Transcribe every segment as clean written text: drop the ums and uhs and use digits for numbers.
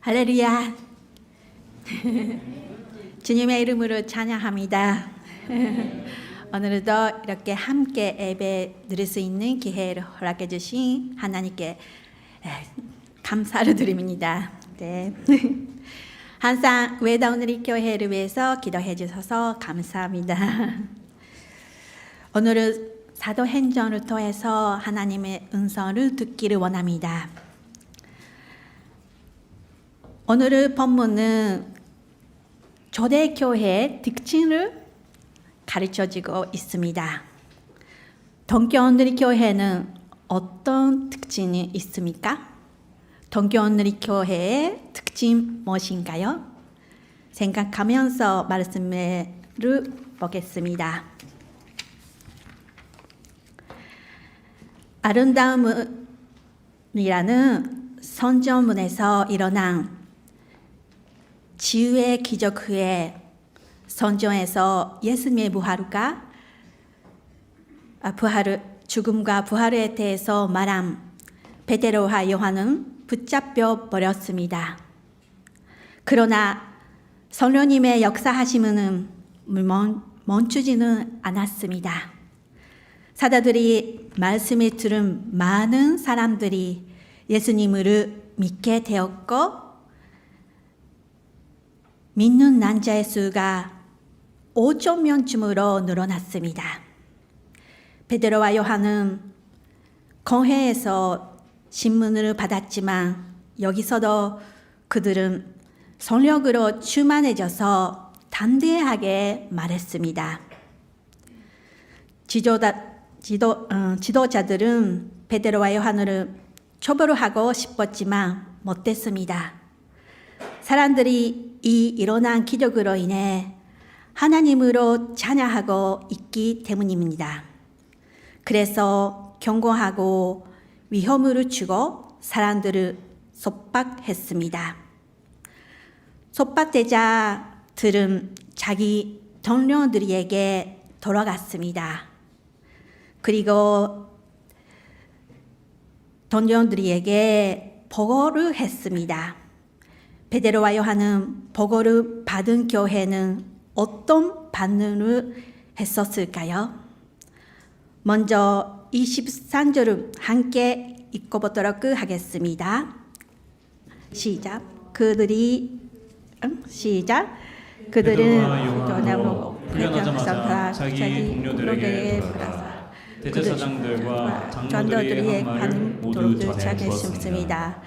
할렐루야. 주님의 이름으로 찬양합니다. 오늘도 이렇게 함께 예배 드릴 수 있는 기회를 허락해 주신 하나님께 감사를 드립니다. 네. 항상 외다운 우리 교회를 위해서 기도해 주셔서 감사합니다. 오늘은 사도행전을 통해서 하나님의 음성을 듣기를 원합니다. 오늘의 본문은 초대교회의 특징을 가르쳐주고 있습니다. 동교원누리 교회는 어떤 특징이 있습니까? 동교원누리 교회의 특징 무엇인가요? 생각하면서 말씀을 보겠습니다. 아름다움이라는 선전문에서 일어난 치유의 기적 후에 성전에서 예수님의 죽음과 부활에 대해서 말한 베드로와 요한은 붙잡혀 버렸습니다. 그러나 성령님의 역사하심은 멈추지는 않았습니다. 사도들이 말씀을 들은 많은 사람들이 예수님을 믿게 되었고 믿는 남자의 수가 5천 명쯤으로 늘어났습니다. 베드로와 요한은 공회에서 신문을 받았지만 여기서도 그들은 성령으로 충만해져서 담대하게 말했습니다. 지도자들은 베드로와 요한을 처벌하고 싶었지만 못했습니다. 사람들이 이 일어난 기적으로 인해 하나님으로 찬양하고 있기 때문입니다. 그래서 경고하고 위험을 주고 사람들을 속박했습니다. 속박대자들은 자기 동료들에게 돌아갔습니다. 그리고 동료들에게 보고를 했습니다. 베드로와 요한은 보고를 받은 교회는 어떤 반응을 했었을까요? 먼저 23절을 함께 읽어보도록 하겠습니다. 시작. 그들은 떠나고 풀려나자마자 자기 동료들에게 말하사 대제사장들과 장로들의 반응 모두 전해주었습니다.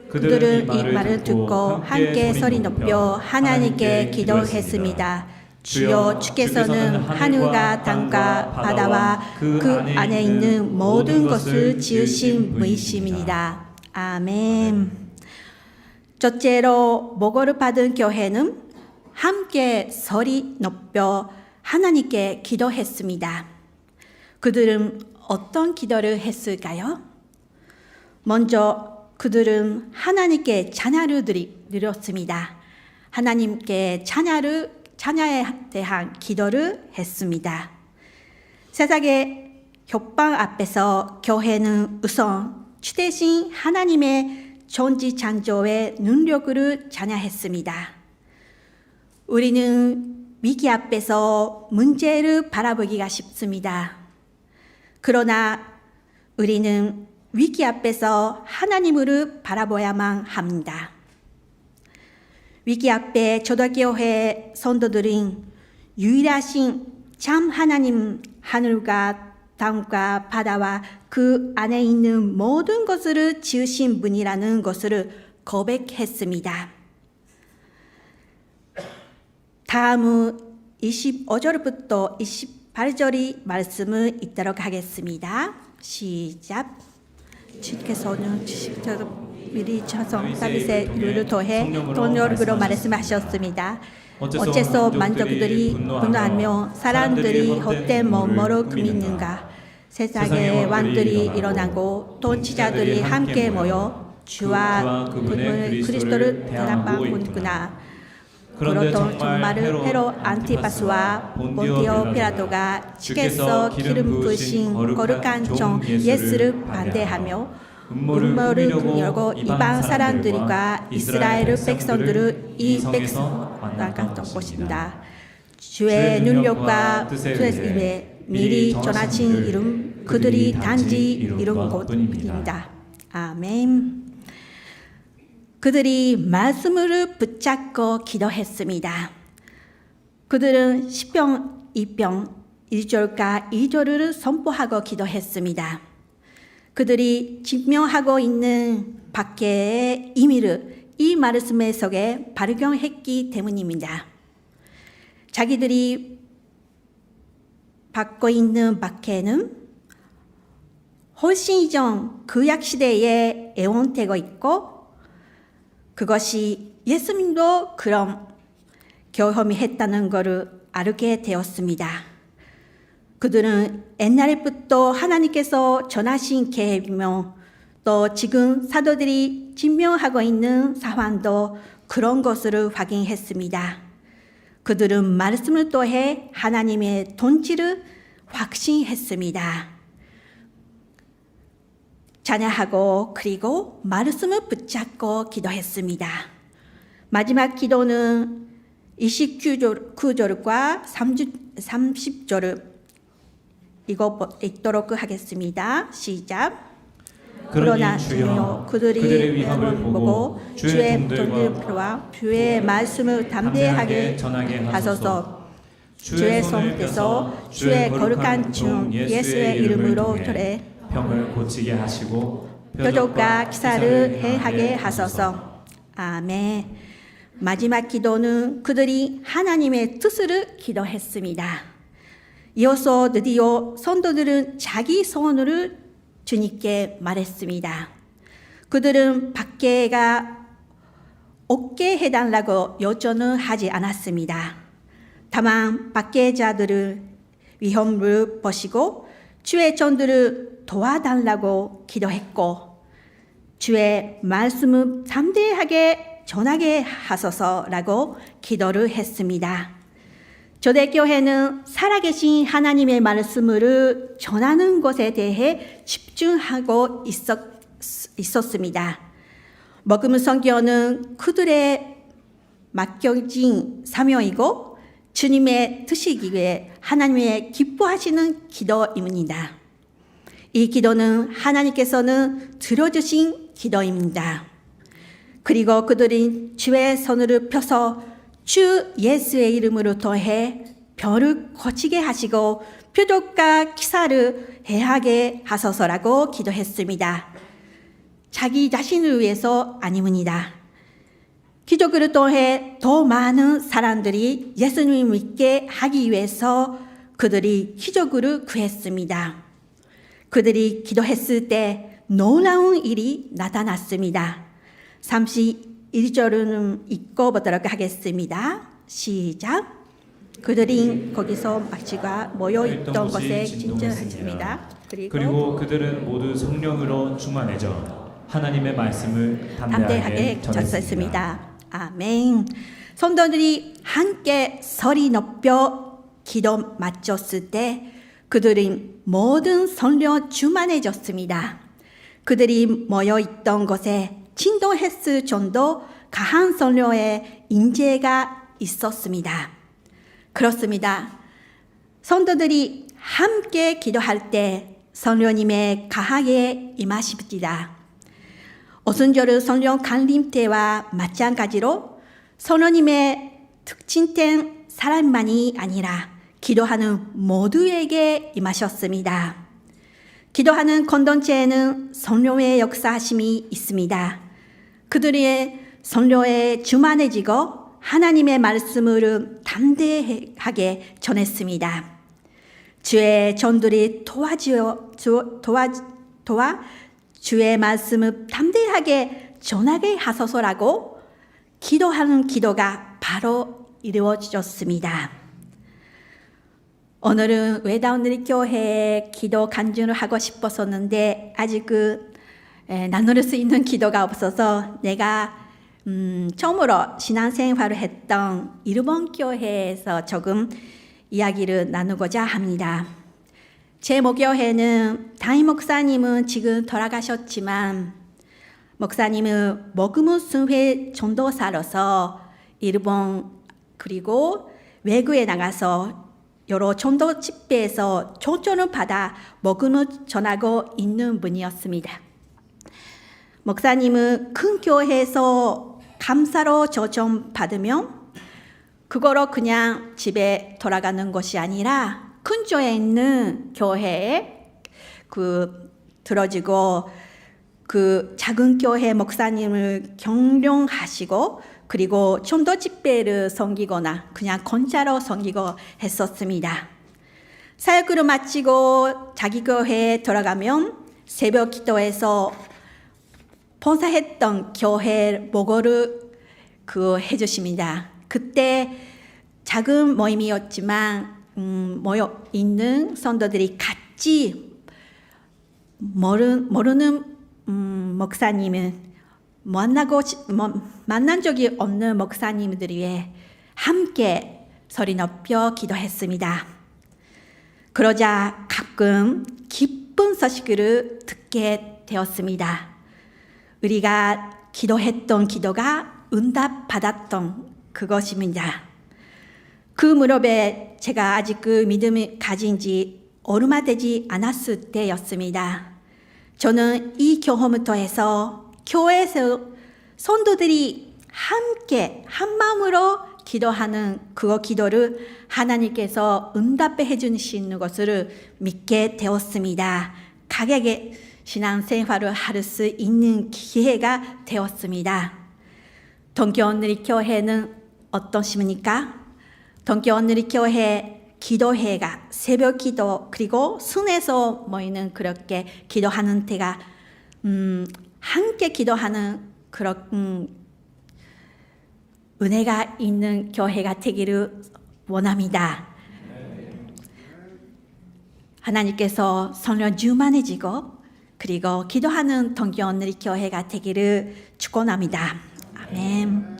그들은 이 말을 듣고 함께 소리 높여 하나님께 기도했습니다. 주여, 주께서는 하늘과 땅과 바다와 그 안에 있는 모든 것을 지으신 분이십니다. 아멘. 첫째로 보고를 받은 교회는 함께 소리 높여 하나님께 기도했습니다. 그들은 어떤 기도를 했을까요? 먼저 그들은 하나님께 찬양을 드렸습니다. 하나님께 찬양에 대한 기도를 했습니다. 세상의 협박 앞에서 교회는 우선 주대신 하나님의 전지창조의 능력을 찬양했습니다. 우리는 위기 앞에서 문제를 바라보기가 쉽습니다. 그러나 우리는 위기 앞에서 하나님을 바라봐야만 합니다. 위기 앞에 초대교회 성도들은 유일하신 참 하나님, 하늘과 땅과 바다와 그 안에 있는 모든 것을 지으신 분이라는 것을 고백했습니다. 다음은 25절부터 28절의 말씀을 읽도록 하겠습니다. 시작. 주께서는 미리 자성 다윗의 룰을 더해 동력으로 말씀하셨습니다. 어째서 만족들이 분노하며 사람들이 헛된 몸으로 금있는가? 세상의 왕들이 일어나고 통치자들이 함께 모여 주와 그분의 그리스도를 대답하는구나. 그런데 정말은 헤롯 안티파스와 본디오 피라토가 주께서 기름 부으신 거룩한 종 예수를 반대하며 음모를 꾸미려고 이방 사람들과 이스라엘 백성들을 이 백성 만났던 곳입니다. 주의 능력과 뜻의 입에 미리 전하신 이름 그들이 단지 이룬 곳입니다. 아멘. 그들이 말씀을 붙잡고 기도했습니다. 그들은 시편 2편 1절과 2절을 선포하고 기도했습니다. 그들이 증명하고 있는 박해의 의미를 이 말씀 속에 발견했기 때문입니다. 자기들이 받고 있는 박해는 훨씬 이전 구약 시대에 애원되고 있고 그것이 예수님도 그런 경험이 했다는 것을 알게 되었습니다. 그들은 옛날부터 하나님께서 전하신 계획이며 또 지금 사도들이 증명하고 있는 상황도 그런 것을 확인했습니다. 그들은 말씀을 통해 하나님의 통치를 확신했습니다. 찬양하고 그리고 말씀을 붙잡고 기도했습니다. 마지막 기도는 29절과 30절을 읽도록 하겠습니다. 시작. 그러나 주여 그들의 위험을 보고 주의 돈들과 주의 말씀을 담대하게 전하게 하소서. 주의 손에서 주의 거룩한 종 예수의 이름으로 들에 병을 고치게 하시고 표적과 기사를 행하게 하소서. 아멘. 마지막 기도는 그들이 하나님의 뜻을 기도했습니다. 이어서 드디어 성도들은 자기 소원을 주님께 말했습니다. 그들은 박해가 없게 해달라고 요청은 하지 않았습니다. 다만 박해자들을 위험을 보시고 주의 전들을 도와달라고 기도했고 주의 말씀을 담대하게 전하게 하소서라고 기도를 했습니다. 초대교회는 살아계신 하나님의 말씀을 전하는 것에 대해 집중하고 있었습니다. 복음 선교는 그들의 맡겨진 사명이고 주님의 뜻이기에 하나님의 기뻐하시는 기도입니다. 이 기도는 하나님께서는 들어주신 기도입니다. 그리고 그들이 주의 손을 펴서 주 예수의 이름으로 통해 별을 거치게 하시고 표적과 기사를 행하게 하소서라고 기도했습니다. 자기 자신을 위해서 아닙니다. 기적을 통해 더 많은 사람들이 예수님을 믿게 하기 위해서 그들이 기적을 구했습니다. 그들이 기도했을 때 놀라운 일이 나타났습니다. 31절은 읽어보도록 하겠습니다. 시작. 그들이 거기서 막지가 모여있던 곳에 진정했습니다. 그리고 그들은 모두 성령으로 충만해져 하나님의 말씀을 담대하게 전했습니다. 아멘. 성도들이 함께 소리 높여 기도 맞췄을 때 그들은 모든 성령 충만해졌습니다. 그들이 모여있던 곳에 진동했을 정도 강한 성령의 임재가 있었습니다. 그렇습니다. 성도들이 함께 기도할 때 성령님의 강하게 임하십니다. 오순절 성령 강림 때와 마찬가지로 성령님의 특징된 사람만이 아니라 기도하는 모두에게 임하셨습니다. 기도하는 공동체에는 성령의 역사하심이 있습니다. 그들의 성령에 충만해지고 하나님의 말씀을 담대하게 전했습니다. 주의 전들이 도와 주의 말씀을 담대하게 전하게 하소서라고 기도하는 기도가 바로 이루어졌습니다. 오늘은 외다운리 교회에 기도 간증을 하고 싶었었는데 아직 나눌 수 있는 기도가 없어서 내가 처음으로 신앙생활을 했던 일본 교회에서 조금 이야기를 나누고자 합니다. 제 모교회는 담임 목사님은 지금 돌아가셨지만 목사님은 머그무 순회 전도사로서 일본 그리고 외국에 나가서 여러 전도 집회에서 초청을 받아 머그무 전하고 있는 분이었습니다. 목사님은 큰 교회에서 감사로 초청 받으면 그거로 그냥 집에 돌아가는 것이 아니라 큰 교회에 있는 교회에 들어지고 그 작은 교회 목사님을 경영하시고 그리고 전도 집회를 섬기거나 그냥 건자로 섬기고 했었습니다. 사역을 마치고 자기 교회에 돌아가면 새벽 기도에서 봉사했던 교회 보고를 해주십니다. 그때 작은 모임이었지만 모여 있는 성도들이 같이 모르는 목사님은 만난 적이 없는 목사님들 위해 함께 소리 높여 기도했습니다. 그러자 가끔 기쁜 소식을 듣게 되었습니다. 우리가 기도했던 기도가 응답받았던 그것입니다. 그 무렵에 제가 아직 그 믿음을 가진 지 얼마 되지 않았을 때였습니다. 저는 이 경험을 통해서 교회에서 성도들이 함께 한 마음으로 기도하는 그 기도를 하나님께서 응답해 주시는 것을 믿게 되었습니다. 가게의 신앙생활을 할 수 있는 기회가 되었습니다. 동교원누리교회는 어떠십니까? 동교원누리교회 기도회가 새벽 기도 그리고 순에서 모이는 그렇게 기도하는 때가 함께 기도하는 그런 은혜가 있는 교회가 되기를 원합니다. 하나님께서 성령 충만해지고 그리고 기도하는 동교원누리교회가 되기를 축원합니다. 아멘.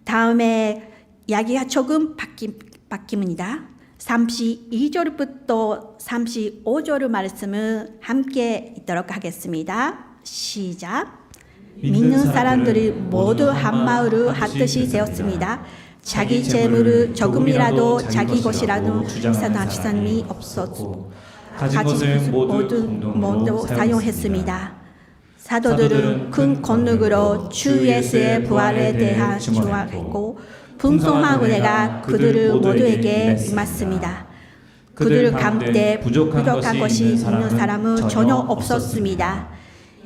다음에 이야기가 조금 바뀝니다. 32절부터 35절 말씀을 함께 읽도록 하겠습니다. 시작. 믿는 사람들이 모두 한 마음으로 한 뜻이 되었습니다. 자기 재물을 조금이라도 자기 것이라도 주장하는 사람이 없었고 가진 것을 모두 사용했습니다. 사도들은 큰 권능으로 주 예수의 부활에 대한 주장했고 풍성한 은혜가 그들을 모두에게 임했습니다. 그들 가운데 부족한 것이 있는 사람은 전혀 없었습니다.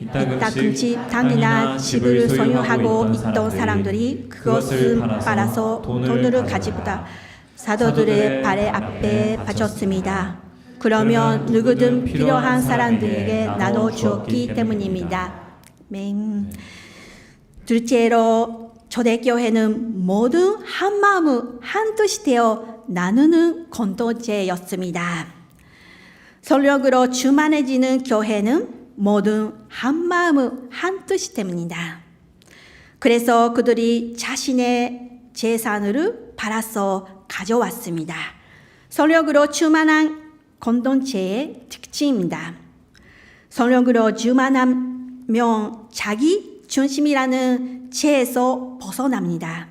이따금씩 땅이나 집을 소유하고 있던 사람들이 그것을 팔아서 돈을 가지고다 사도들의 발 앞에 바쳤습니다. 그러면 누구든 필요한 사람들에게 나눠주었기 때문입니다. 둘째로 초대교회는 모두 한 마음 한 뜻이 되어 나누는 공동체였습니다. 성령으로 충만해지는 교회는 모두 한 마음 한 뜻이 됩니다. 그래서 그들이 자신의 재산을 팔아서 가져왔습니다. 성령으로 충만한 공동체의 특징입니다. 성령으로 충만하면 자기 중심이라는 죄에서 벗어납니다.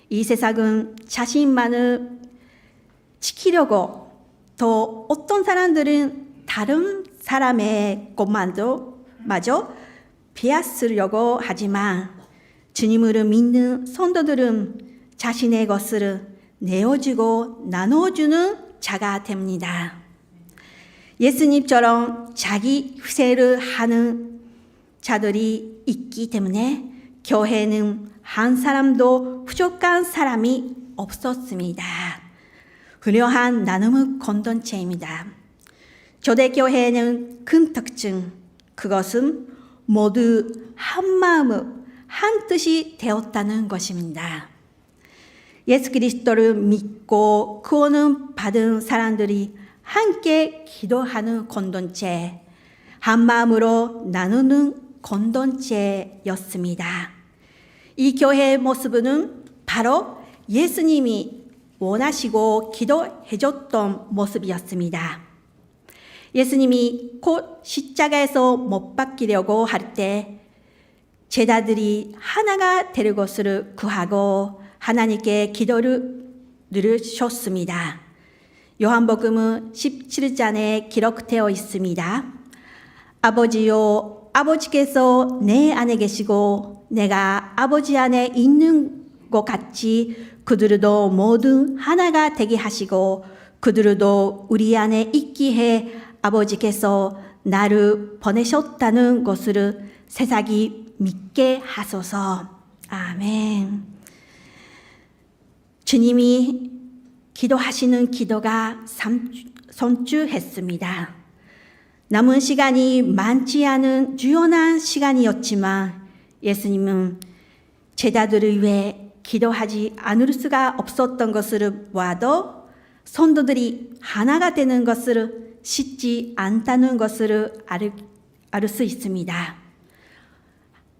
이 세상은 자신만을 지키려고 또 어떤 사람들은 다른 사람의 것만도 마저 빼앗으려고 하지만 주님을 믿는 성도들은 자신의 것을 내어주고 나눠주는 자가 됩니다. 예수님처럼 자기 후세를 하는 자들이 있기 때문에 교회는 한 사람도 부족한 사람이 없었습니다. 훌륭한 나눔의 공동체입니다. 초대교회는 큰 특징, 그것은 모두 한 마음, 한 뜻이 되었다는 것입니다. 예수 그리스도를 믿고 구원을 받은 사람들이 함께 기도하는 공동체, 한 마음으로 나누는 공동체였습니다. 이 교회의 모습은 바로 예수님이 원하시고 기도해줬던 모습이었습니다. 예수님이 곧 십자가에서 못 박히려고 할 때 제자들이 하나가 될 것을 구하고 하나님께 기도를 누르셨습니다. 요한복음 17장에 기록되어 있습니다. 아버지요, 아버지께서 내 안에 계시고 내가 아버지 안에 있는 것 같이 그들도 모두 하나가 되게 하시고 그들도 우리 안에 있기에 아버지께서 나를 보내셨다는 것을 세상이 믿게 하소서. 아멘. 주님이 기도하시는 기도가 선주했습니다. 남은 시간이 많지 않은 유연한 시간이었지만 예수님은 제자들을 위해 기도하지 않을 수가 없었던 것을 봐도 성도들이 하나가 되는 것을 쉽지 않다는 것을 알 수 있습니다.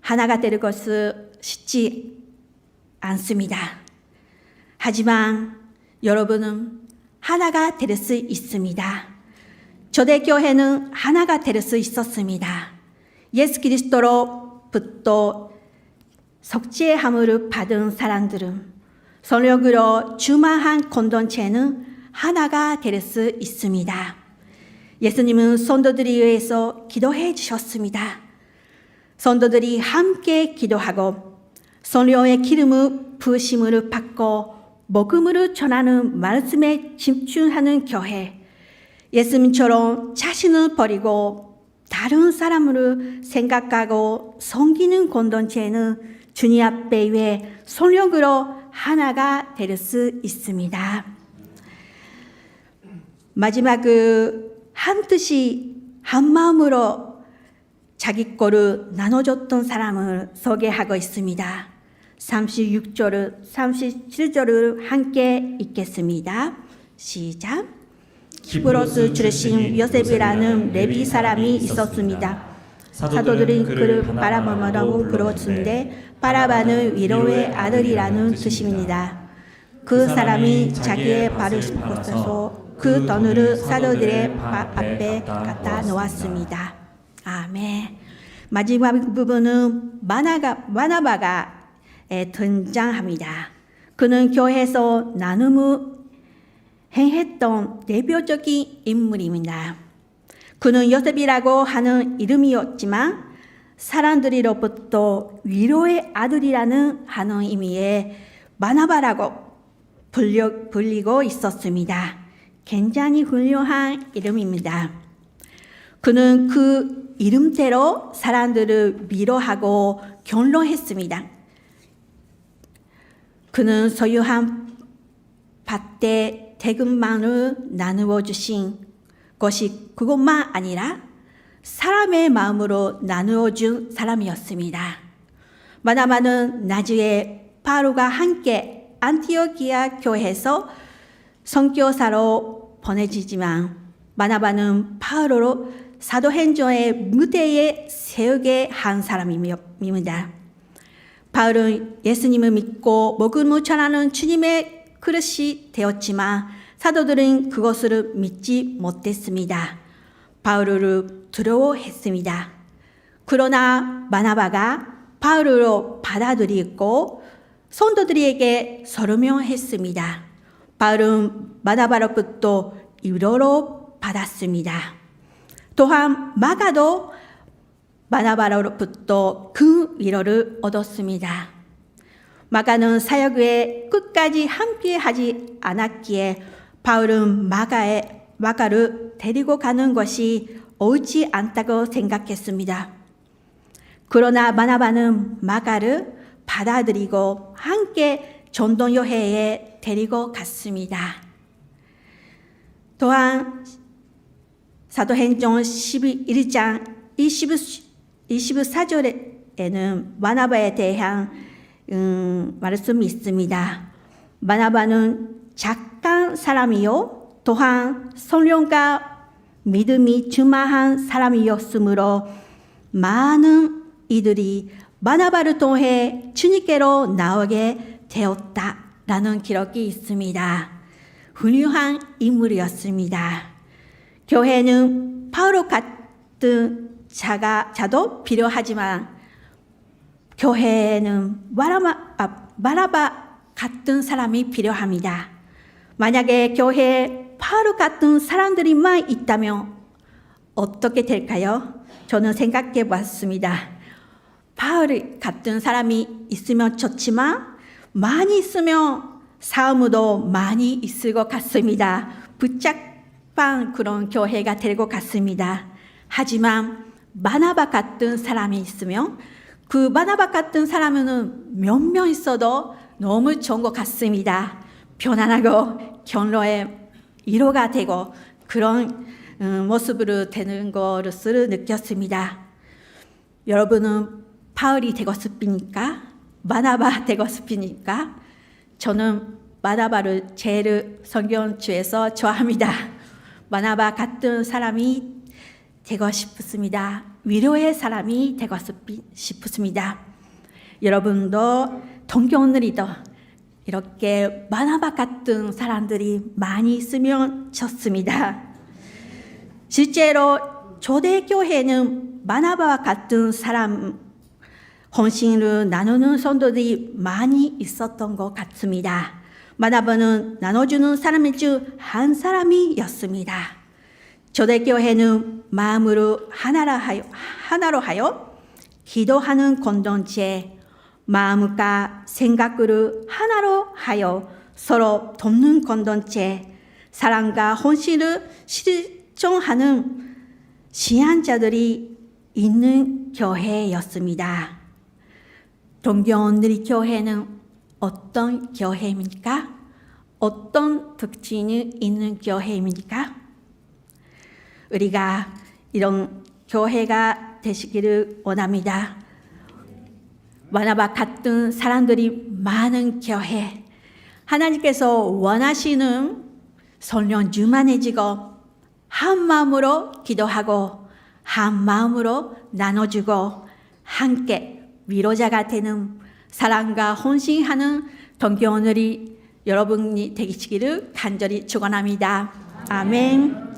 하나가 될 것을 쉽지 않습니다. 하지만 여러분은 하나가 될 수 있습니다. 초대교회는 하나가 될 수 있었습니다. 예수 그리스도로부터 속죄함을 받은 사람들은 성령으로 충만한 공동체는 하나가 될 수 있습니다. 예수님은 성도들을 위해서 기도해 주셨습니다. 성도들이 함께 기도하고 성령의 기름을 부으심을 받고 복음을 전하는 말씀에 집중하는 교회, 예수님처럼 자신을 버리고 다른 사람을 생각하고 섬기는 공동체는 주님 앞에 위해 성령으로 하나가 될 수 있습니다. 마지막 한 뜻이 한 마음으로 자기 거를 나눠줬던 사람을 소개하고 있습니다. 36절, 37절을 함께 읽겠습니다. 시작. 기브로스 출신 요셉이라는 레위 사람이 있었습니다. 사도들은 그를 바라바라고 부르었는데 바라바는 위로의 아들이라는 뜻입니다. 그 사람이 자기의 발을 짚어서 그 돈을 사도들의 앞에 갖다 놓았습니다. 아멘. 마지막 부분은 바나바가 등장합니다. 그는 교회에서 나눔을 행했던 대표적인 인물입니다. 그는 요셉이라고 하는 이름이었지만 사람들로부터 위로의 아들이라는 하는 의미의 바나바라고 불리고 있었습니다. 굉장히 훌륭한 이름입니다. 그는 그 이름대로 사람들을 위로하고 격려했습니다. 그는 소유한 밭에 대금만을 나누어 주신 것이 그것만 아니라 사람의 마음으로 나누어 준 사람이었습니다. 바나바는 나중에 바울과 함께 안티오키아 교회에서 선교사로 보내지지만 바나바는 바울로 사도행전의 무대에 세우게 한 사람입니다. 바울은 예수님을 믿고 복음을 전하는 주님의 그릇이 되었지만 사도들은 그것을 믿지 못했습니다. 바울을 두려워했습니다. 그러나 바나바가 바울을 받아들이고 성도들에게 설명했습니다. 바울은 바나바로부터 위로를 받았습니다. 또한 마가도 바나바로부터 그 위로를 얻었습니다. 마가는 사역에 끝까지 함께하지 않았기에 바울은 마가를 데리고 가는 것이 옳지 않다고 생각했습니다. 그러나 바나바는 마가를 받아들이고 함께 전도여행에 데리고 갔습니다. 또한 사도행전 11장 24절에는 바나바에 대한 말씀이 있습니다. 바나바는 착한 사람이요 또한 성령과 믿음이 충만한 사람이었으므로 많은 이들이 바나바를 통해 주님께로 나오게 되었다라는 기록이 있습니다. 훌륭한 인물이었습니다. 교회는 바울 같은 자도 필요하지만 교회에는 바나바 같은 사람이 필요합니다. 만약에 교회에 바울 같은 사람들이만 있다면 어떻게 될까요? 저는 생각해 봤습니다. 바울 같은 사람이 있으면 좋지만 많이 있으면 싸움도 많이 있을 것 같습니다. 복잡한 그런 교회가 될 것 같습니다. 하지만 바나바 같은 사람이 있으면 그 바나바 같은 사람은 몇 명 있어도 너무 좋은 것 같습니다. 편안하고 경로의 위로가 되고 그런 모습으로 되는 것을 느꼈습니다. 여러분은 바울이 되고 싶으니까? 바나바 되고 싶으니까? 저는 바나바를 제일 성경주에서 좋아합니다. 바나바 같은 사람이 되고 싶습니다. 위로의 사람이 되고 싶습니다. 여러분도 동교원들이도 이렇게 바나바 같은 사람들이 많이 있으면 좋습니다. 실제로 초대교회는 바나바와 같은 사람 헌신을 나누는 성도들이 많이 있었던 것 같습니다. 바나바는 나눠주는 사람 중 한 사람이었습니다. 초대교회는 마음으로 하나로 하여 기도하는 공동체, 마음과 생각으로 하나로 하여 서로 돕는 공동체, 사랑과 헌신을 실천하는 신앙자들이 있는 교회였습니다. 동교원들이 교회는 어떤 교회입니까? 어떤 특징이 있는 교회입니까? 우리가 이런 교회가 되시기를 원합니다. 바나바 같은 사람들이 많은 교회, 하나님께서 원하시는 성령 충만해지고 한 마음으로 기도하고 한 마음으로 나눠주고 함께 위로자가 되는 사랑과 헌신하는 동교원들이 여러분이 되시기를 간절히 축원합니다. 아멘.